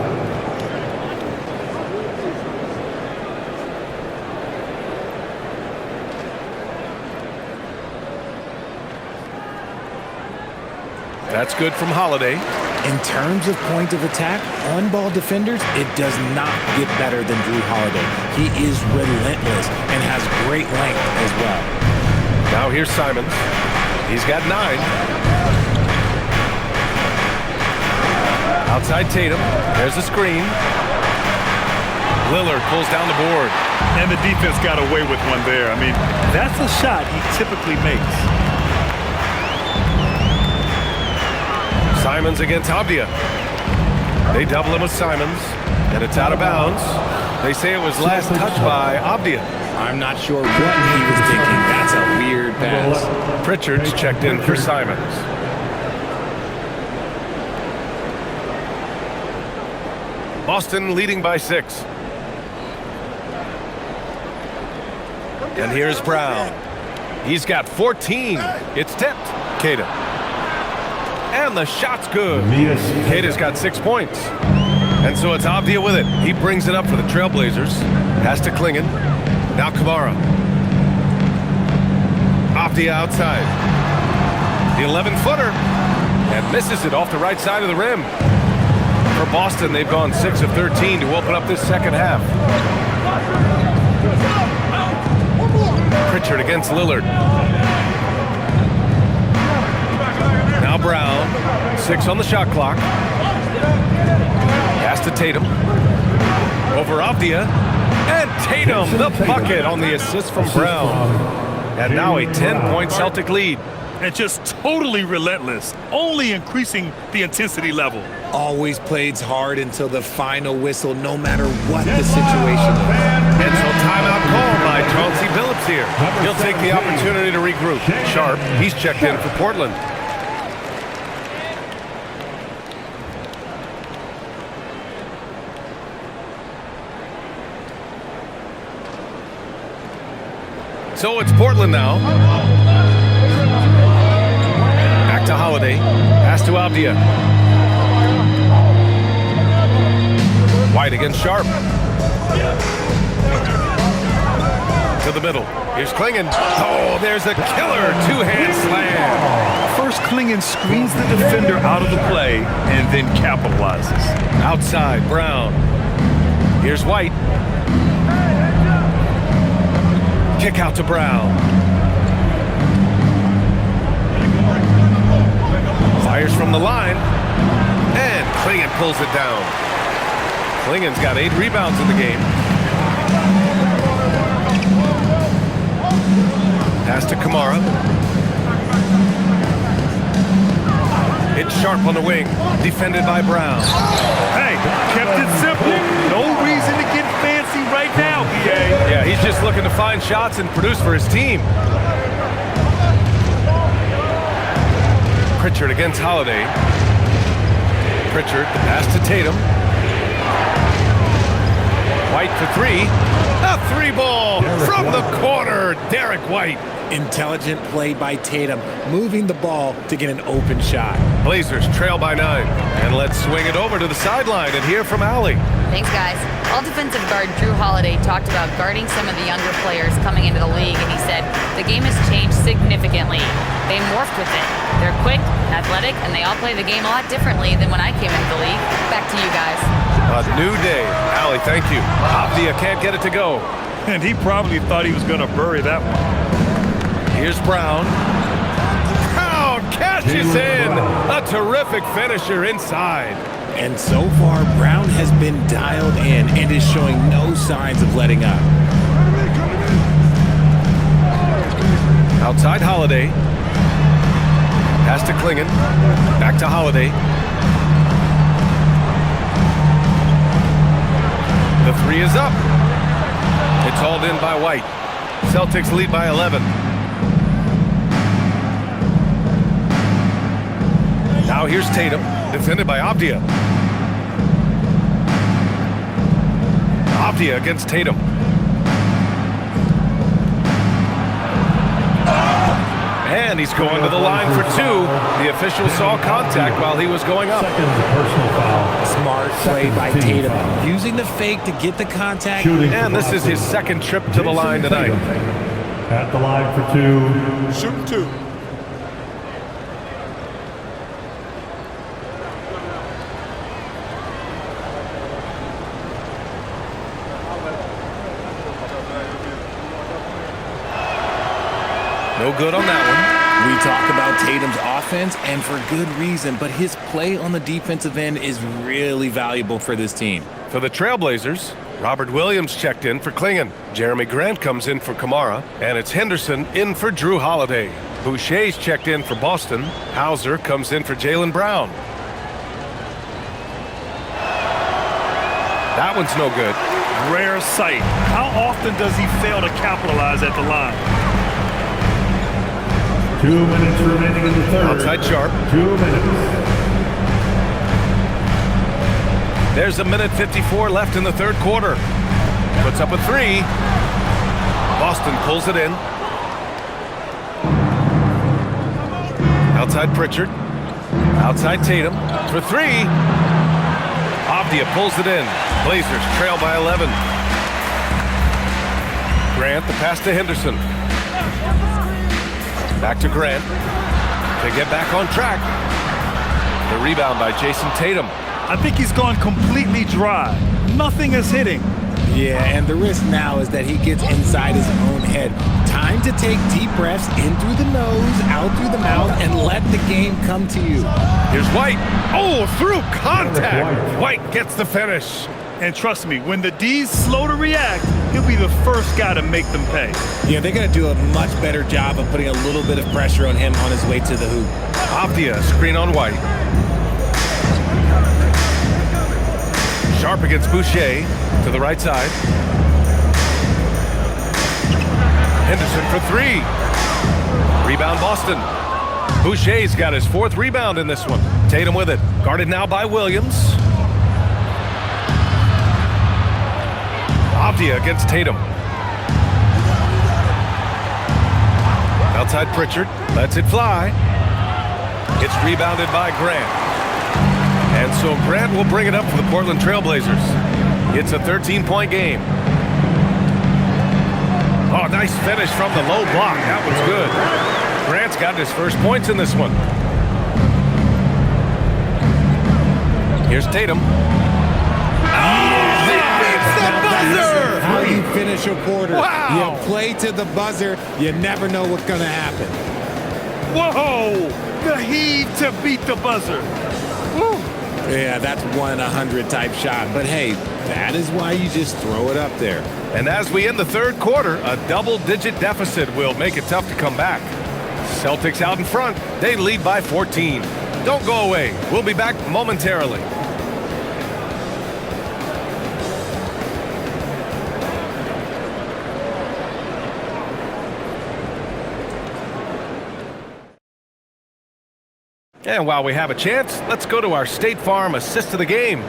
A: That's good from Holiday.
C: In terms of point of attack, on-ball defenders, it does not get better than Drew Holiday. He is relentless and has great length as well.
A: Now here's Simons. He's got 9. Outside Tatum. There's a screen. Lillard pulls down the board.
B: And the defense got away with one there. I mean, that's a shot he typically makes.
A: Simons against Avdia. They double him with Simons, and it's out of bounds. They say it was last touched by Avdia.
C: I'm not sure what he was thinking. That's a weird pass.
A: Pritchard's checked in for Simons. Boston leading by 6. And here's Brown. He's got 14. It's tipped. Cada. And the shot's good. Cada's got 6 points. And so it's Avdia with it. He brings it up for the Trailblazers. Pass to Klingon. Now Kamara. Avdia outside. The 11-footer. And misses it off the right side of the rim. For Boston, they've gone 6 of 13 to open up this second half. Pritchard against Lillard. Now Brown, 6 on the shot clock. Pass to Tatum. Over Avdia. And Tatum, the bucket on the assist from Brown. And now a 10-point Celtic lead.
B: And just totally relentless, only increasing the intensity level.
C: Always plays hard until the final whistle, no matter what the situation is.
A: And so timeout called by Chauncey Billups here. He'll take the opportunity to regroup. Sharp, he's checked in for Portland. So it's Portland now. Back to Holiday. Pass to Avdia. White against Sharp. To the middle. Here's Klingon. Oh, there's a killer two-hand slam.
B: First, Klingon screens the defender out of the play and then capitalizes.
A: Outside, Brown. Here's White. Kick out to Brown. Fires from the line. And Klingon pulls it down. Klingon's got 8 rebounds in the game. Pass to Kamara. It's Sharp on the wing. Defended by Brown.
B: Hey, kept it simple. No reason to get fancy right now, PA.
A: Yeah, he's just looking to find shots and produce for his team. Pritchard against Holiday. Pritchard, the pass to Tatum. White for 3. A 3-ball from the corner. Derek White.
C: Intelligent play by Tatum, moving the ball to get an open shot.
A: Blazers trail by 9. And let's swing it over to the sideline and hear from Allie.
E: Thanks, guys. All defensive guard Drew Holiday talked about guarding some of the younger players coming into the league, and he said, the game has changed significantly. They morphed with it. They're quick, athletic, and they all play the game a lot differently than when I came into the league. Back to you guys.
A: A new day. Allie, thank you. Avdia can't get it to go.
B: And he probably thought he was going to bury that one.
A: Here's Brown. Brown cashes in. A terrific finisher inside.
C: And so far, Brown has been dialed in and is showing no signs of letting up.
A: Outside Holiday. Pass to Klingon. Back to Holiday. The three is up. It's hauled in by White. Celtics lead by 11. Now here's Tatum, defended by Avdia. Avdia against Tatum. And he's going to the line for two. The official saw contact while he was going up.
D: Second personal foul.
C: Smart play by Tatum. Using the fake to get the contact.
A: And this is his second trip to the line tonight.
D: At the line for two.
C: Shoot two.
A: No good on that one.
C: We talk about Tatum's offense, and for good reason, but his play on the defensive end is really valuable for this team.
A: For the Trailblazers, Robert Williams checked in for Klingon. Jeremy Grant comes in for Kamara, and it's Henderson in for Drew Holiday. Boucher's checked in for Boston. Hauser comes in for Jaylen Brown. That one's no good.
B: Rare sight. How often does he fail to capitalize at the line?
D: 2 minutes remaining in the third.
A: Outside Sharp.
D: 2 minutes.
A: There's a minute 54 left in the third quarter. Puts up a three. Boston pulls it in. Outside Pritchard. Outside Tatum. For three. Avdia pulls it in. Blazers trail by 11. Grant, the pass to Henderson. Back to Grant. To get back on track. The rebound by Jason Tatum.
B: I think he's gone completely dry. Nothing is hitting.
C: Yeah, and the risk now is that he gets inside his own head. Time to take deep breaths in through the nose, out through the mouth, and let the game come to you.
A: Here's White. Oh, through contact. White gets the finish.
B: And trust me, when the D's slow to react, he'll be the first guy to make them pay.
C: Yeah, they're going to do a much better job of putting a little bit of pressure on him on his way to the hoop.
A: Avdia, screen on White. Sharp against Boucher to the right side. Henderson for three. Rebound Boston. Boucher's got his fourth rebound in this one. Tatum with it. Guarded now by Williams. Avdia against Tatum. Outside Pritchard. Lets it fly. It's rebounded by Grant. And so Grant will bring it up for the Portland Trailblazers. It's a 13-point game. Oh, nice finish from the low block. That was good. Grant's got his first points in this one. Here's Tatum. Oh, he beats the buzzer!
C: How you finish a quarter.
A: Wow.
C: You play to the buzzer. You never know what's going to happen.
B: Whoa! The heave to beat the buzzer. Woo.
C: Yeah, that's 1-100 type shot. But hey, that is why you just throw it up there.
A: And as we end the third quarter, a double-digit deficit will make it tough to come back. Celtics out in front. They lead by 14. Don't go away. We'll be back momentarily. And while we have a chance, let's go to our State Farm assist of the game.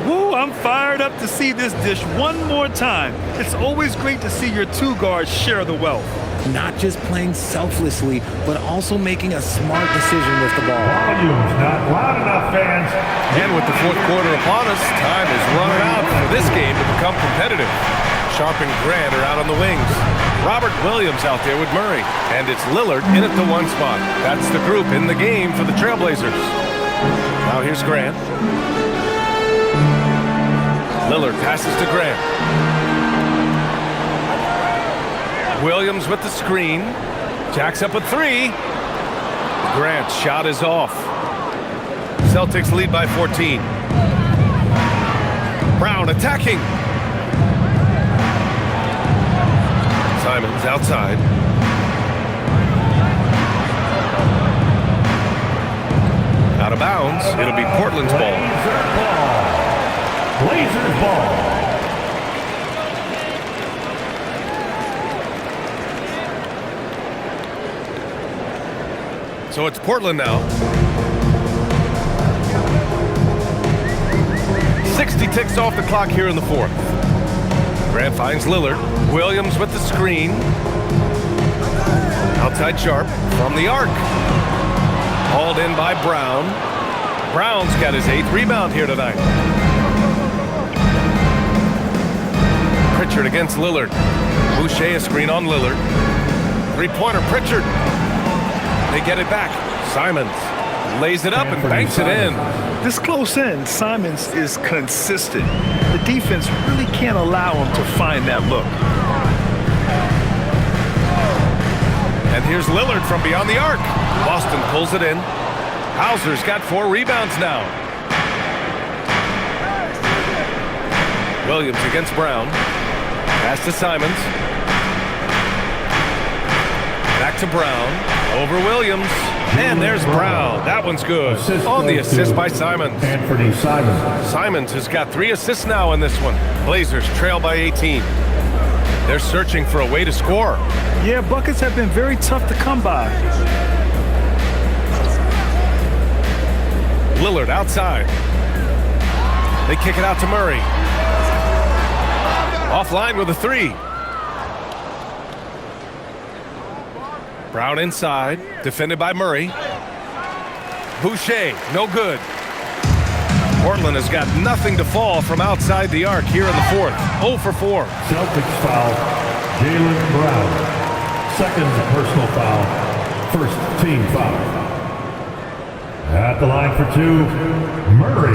B: Woo, I'm fired up to see this dish one more time. It's always great to see your two guards share the wealth.
C: Not just playing selflessly, but also making a smart decision with the ball.
D: Volume's not loud enough, fans.
A: And with the fourth quarter upon us, time is running out for this game to become competitive. Sharp and Grant are out on the wings. Robert Williams out there with Murray. And it's Lillard in at the one spot. That's the group in the game for the Trailblazers. Now here's Grant. Lillard passes to Grant. Williams with the screen. Jacks up a three. Grant's shot is off. Celtics lead by 14. Brown attacking. Simons outside. Out of bounds. It'll be Portland's ball.
D: Blazers ball.
A: So it's Portland now. 60 ticks off the clock here in the fourth. Grant finds Lillard. Williams with the screen. Outside Sharp from the arc. Hauled in by Brown. Brown's got his 8th rebound here tonight. Pritchard against Lillard. Boucher a screen on Lillard. Three-pointer, Pritchard. They get it back. Simons lays it up and banks it in.
B: This close in, Simons is consistent. The defense really can't allow him to find that look.
A: And here's Lillard from beyond the arc. Boston pulls it in. Hauser's got 4 rebounds now. Williams against Brown. Pass to Simons. Back to Brown. Over Williams. And there's Brown. That one's good. On the assist by Simons.
D: Anthony Simons.
A: Simons has got 3 assists now in this one. Blazers trail by 18. They're searching for a way to score.
B: Yeah, buckets have been very tough to come by.
A: Lillard outside. They kick it out to Murray. Offline with a 3. Brown inside, defended by Murray. Boucher, no good. Portland has got nothing to fall from outside the arc here in the fourth. 0 for 4.
D: Celtics foul, Jaylen Brown. Second personal foul, first team foul. At the line for 2, Murray.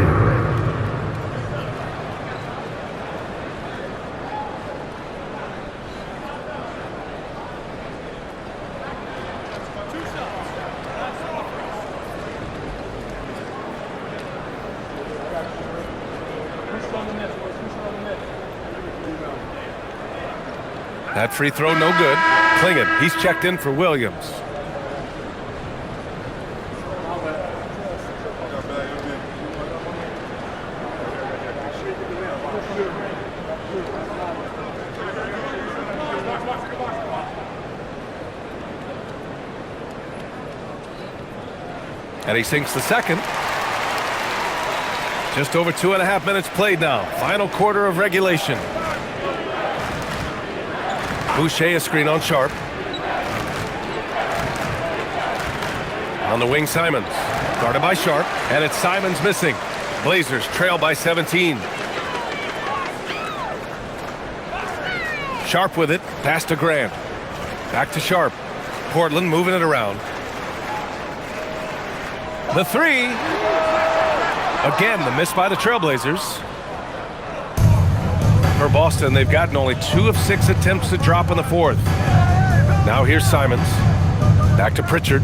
A: That free throw no good. Klingon, he's checked in for Williams. And he sinks the second. Just over 2.5 minutes played now. Final quarter of regulation. Boucher a screen on Sharp. On the wing, Simons. Guarded by Sharp. And it's Simons missing. Blazers trail by 17. Sharp with it. Pass to Grant. Back to Sharp. Portland moving it around. The 3. Again, the miss by the Trailblazers. For Boston, they've gotten only 2 of 6 attempts to drop in the fourth. Now here's Simons. Back to Pritchard.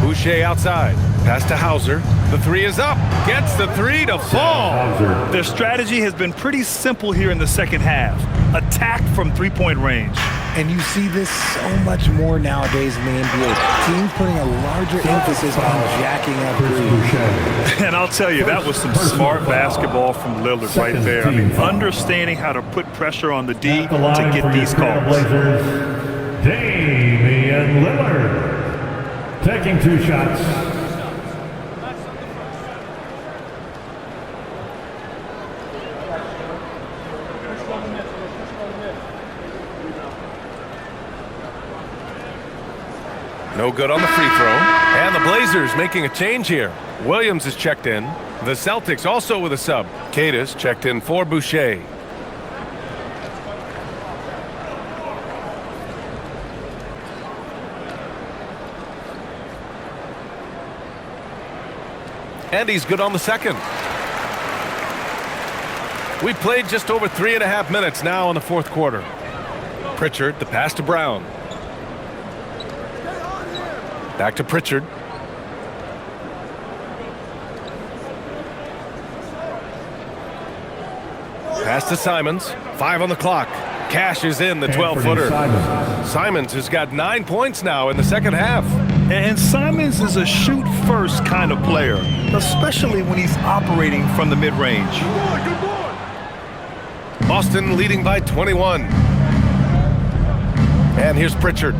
A: Boucher outside. Pass to Hauser. The 3 is up. Gets the 3 to fall.
B: Their strategy has been pretty simple here in the second half. Attack from three-point range.
C: And you see this so much more nowadays in the NBA. Teams putting a larger emphasis on jacking up threes.
B: And I'll tell you, that was some smart basketball from Lillard right there. I mean, understanding how to put pressure on the D to get these calls.
D: Damian Lillard taking 2 shots.
A: No good on the free throw. And the Blazers making a change here. Williams is checked in. The Celtics also with a sub. Cadis checked in for Boucher. And he's good on the second. We played just over 3.5 minutes now in the fourth quarter. Pritchard, the pass to Brown. Back to Pritchard. Pass to Simons. 5 on the clock. Cash is in the 12-footer. Simons has got 9 points now in the second half.
B: And Simons is a shoot-first kind of player, especially when he's operating from the mid-range.
A: Boston leading by 21. And here's Pritchard.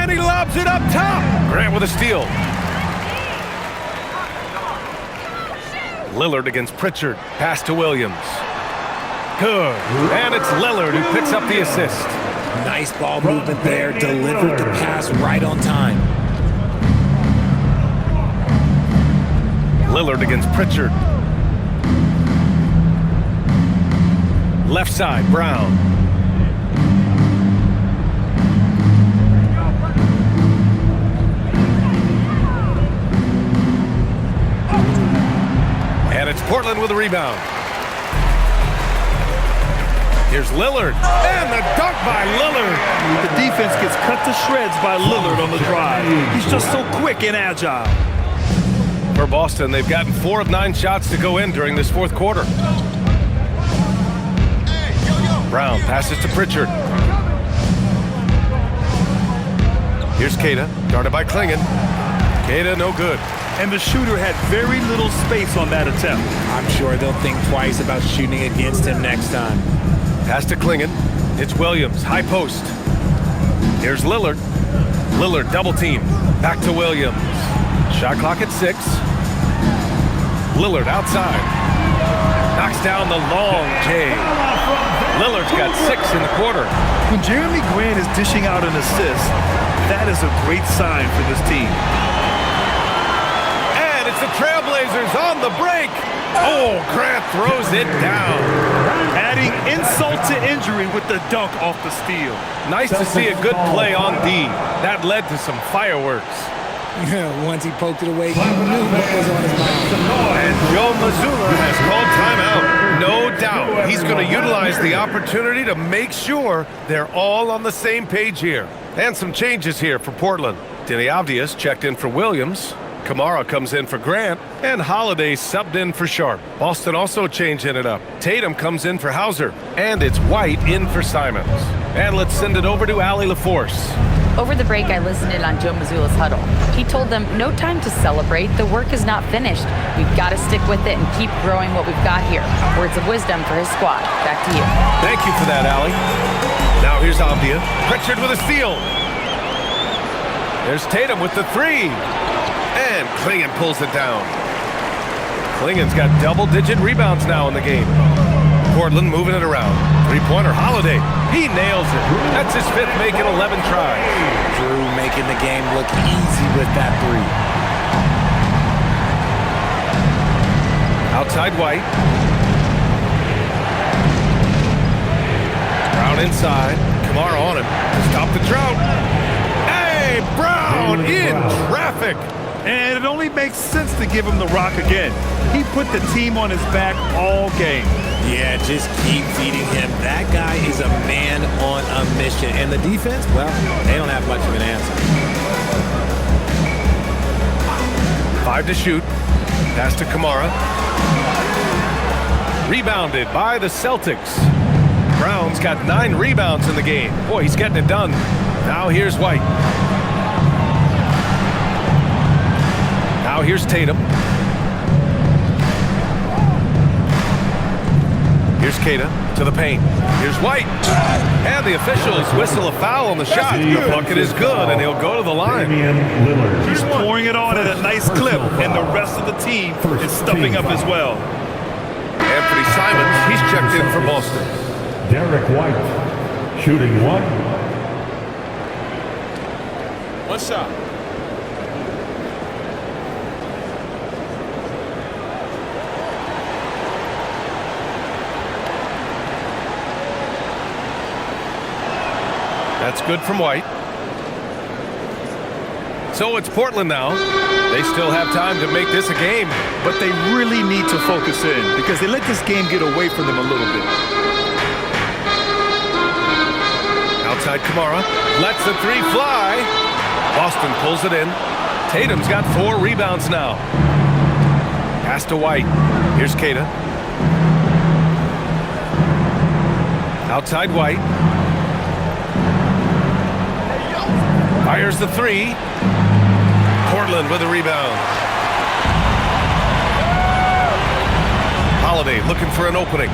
A: And he lobs it up top. Grant with a steal. Lillard against Pritchard. Pass to Williams. Good. And it's Lillard who picks up the assist.
C: Nice ball movement there. Delivered the pass right on time.
A: Lillard against Pritchard. Left side, Brown. And it's Portland with a rebound. Here's Lillard, and the dunk by Lillard.
B: The defense gets cut to shreds by Lillard on the drive. He's just so quick and agile.
A: For Boston, they've gotten 4 of 9 shots to go in during this fourth quarter. Brown passes to Pritchard. Here's Kata, guarded by Klingon. Kata, no good.
B: And the shooter had very little space on that attempt.
C: I'm sure they'll think twice about shooting against him next time.
A: Pass to Klingon. It's Williams, high post. Here's Lillard. Lillard double team. Back to Williams. Shot clock at 6. Lillard outside. Knocks down the long J. Lillard's got 6 in the quarter.
B: When Jeremy Grant is dishing out an assist, that is a great sign for this team.
A: And it's the Trailblazers on the break. Oh, Grant throws it down.
B: Adding insult to injury with the dunk off the steal.
A: Nice to see a good play on D. That led to some fireworks.
C: Once he poked it away, he knew what was on his mind.
A: And Joe Mazzulla has called timeout. No doubt he's going to utilize the opportunity to make sure they're all on the same page here. And some changes here for Portland. Denny Avdius checked in for Williams. Kamara comes in for Grant, and Holiday subbed in for Sharp. Boston also changing it up. Tatum comes in for Hauser, and it's White in for Simons. And let's send it over to Allie LaForce.
E: Over the break, I listened in on Joe Mazzulla's huddle. He told them, no time to celebrate. The work is not finished. We've got to stick with it and keep growing what we've got here. Words of wisdom for his squad. Back to you.
A: Thank you for that, Allie. Now here's Avdia. Pritchard with a steal. There's Tatum with the 3. And Klingon pulls it down. Klingon's got double-digit rebounds now in the game. Portland moving it around. Three-pointer, Holiday. He nails it. That's his 5th make in 11 tries.
C: Drew making the game look easy with that 3.
A: Outside White. Brown inside. Kamara on him to stop the drought. Hey, Brown in traffic.
B: And it only makes sense to give him the rock again. He put the team on his back all game.
C: Yeah, just keep feeding him. That guy is a man on a mission. And the defense, well, they don't have much of an answer.
A: 5 to shoot. Pass to Kamara. Rebounded by the Celtics. Brown's got 9 rebounds in the game. Boy, he's getting it done. Now here's White. Now here's Tatum. Here's Kata to the paint. Here's White. And the officials whistle a foul on the shot. The bucket is good, and he'll go to the line.
B: He's pouring it on at a nice clip, and the rest of the team is stepping up as well.
A: Anthony Simons, he's checked in for Boston.
D: Derek White, shooting 1.
C: One shot.
A: That's good from White. So it's Portland now. They still have time to make this a game.
B: But they really need to focus in because they let this game get away from them a little bit.
A: Outside Kamara. Lets the 3 fly. Boston pulls it in. Tatum's got 4 rebounds now. Pass to White. Here's Kata. Outside White. Fires the 3. Portland with a rebound. Holiday looking for an opening.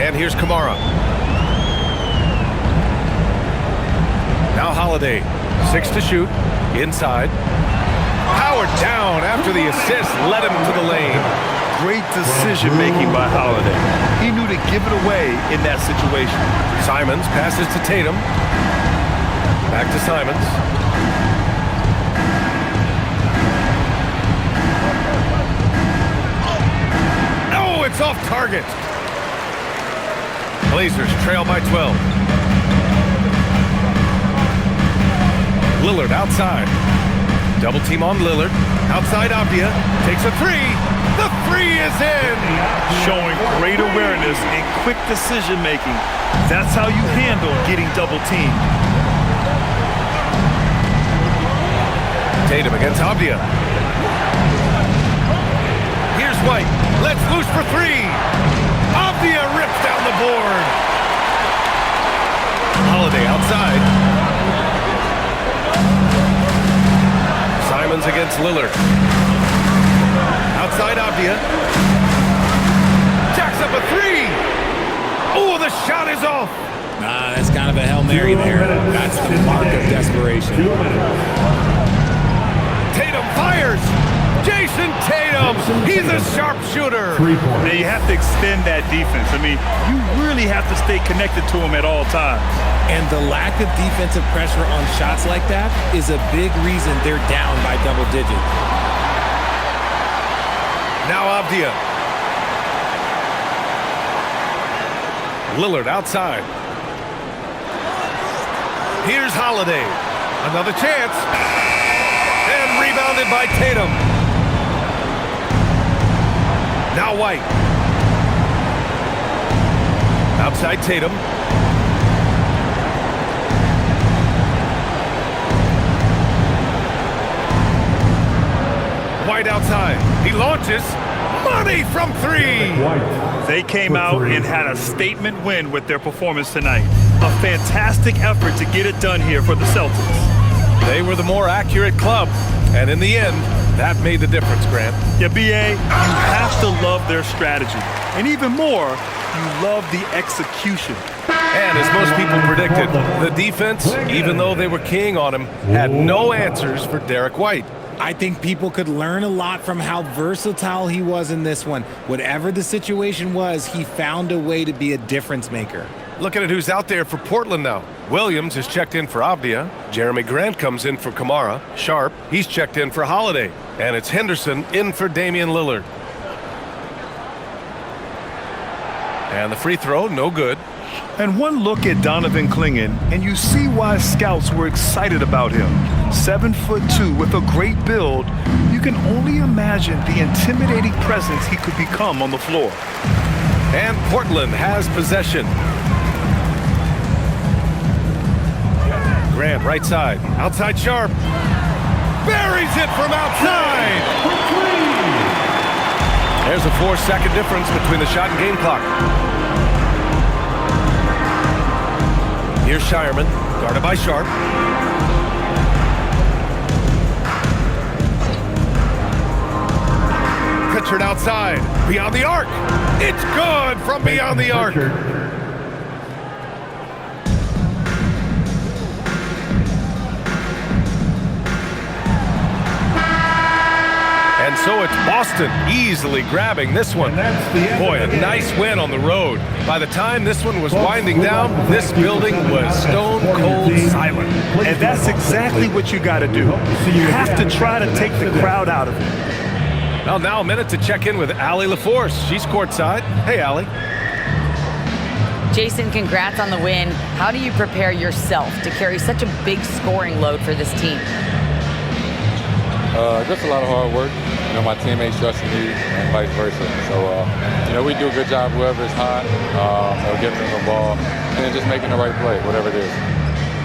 A: And here's Kamara. Now Holiday, 6 to shoot, inside. Powered down after the assist, led him to the lane.
B: Great decision-making by Holiday. He knew to give it away in that situation.
A: Simons passes to Tatum. Back to Simons. Oh, it's off target. Blazers trail by 12. Lillard outside. Double team on Lillard. Outside Avdia. Takes a three. The three is in.
B: Showing great awareness and quick decision-making. That's how you handle getting double teamed.
A: Tatum against Avdia. Here's White. Let's loose for three. Avdia rips down the board. Holiday outside. Simons against Lillard. Outside Avdia. Jacks up a three. Oh, the shot is off.
C: Nah, that's kind of a Hail Mary there. That's the mark of desperation.
A: Tatum fires. Jason Tatum. He's a sharpshooter.
B: Now you have to extend that defense. I mean, you really have to stay connected to him at all times.
C: And the lack of defensive pressure on shots like that is a big reason they're down by double digits.
A: Now Avdia. Lillard outside. Here's Holiday. Another chance. And rebounded by Tatum. Now White. Outside Tatum. White outside. He launches. Money from three.
B: They came out and had a statement win with their performance tonight. A fantastic effort to get it done here for the Celtics.
A: They were the more accurate club. And in the end, that made the difference, Grant.
B: Yeah, BA, you have to love their strategy. And even more, you love the execution.
A: And as most people predicted, the defense, even though they were keying on him, had no answers for Derek White.
C: I think people could learn a lot from how versatile he was in this one. Whatever the situation was, he found a way to be a difference maker.
A: Looking at who's out there for Portland now. Williams is checked in for Avdia. Jeremy Grant comes in for Kamara. Sharp, he's checked in for Holiday. And it's Henderson in for Damian Lillard. And the free throw, no good.
B: And one look at Donovan Clingan, and you see why scouts were excited about him. 7'2" with a great build, you can only imagine the intimidating presence he could become on the floor.
A: And Portland has possession. Grant, right side. Outside Sharp. Buries it from outside. There's a 4-second difference between the shot and game clock. Here's Shireman, guarded by Sharp. Pritchard outside, beyond the arc. It's good from beyond the arc. And so it's Boston easily grabbing this one. Boy, a nice win on the road. By the time this one was winding down, this building was stone cold silent.
B: And that's exactly what you got to do. You have to try to take the crowd out of it.
A: Well, now a minute to check in with Allie LaForce. She's courtside. Hey, Allie.
E: Jason, congrats on the win. How do you prepare yourself to carry such a big scoring load for this team?
G: Just a lot of hard work. You know, my teammates trusting me and vice versa. So, you know, we do a good job whoever's hot, giving them the ball, and then just making the right play, whatever it is.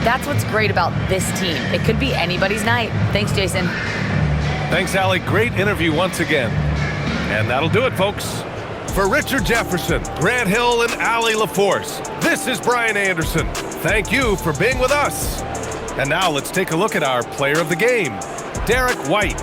E: That's what's great about this team. It could be anybody's night. Thanks, Jason.
A: Thanks, Allie. Great interview once again. And that'll do it, folks. For Richard Jefferson, Grant Hill, and Allie LaForce, this is Brian Anderson. Thank you for being with us. And now let's take a look at our player of the game, Derek White.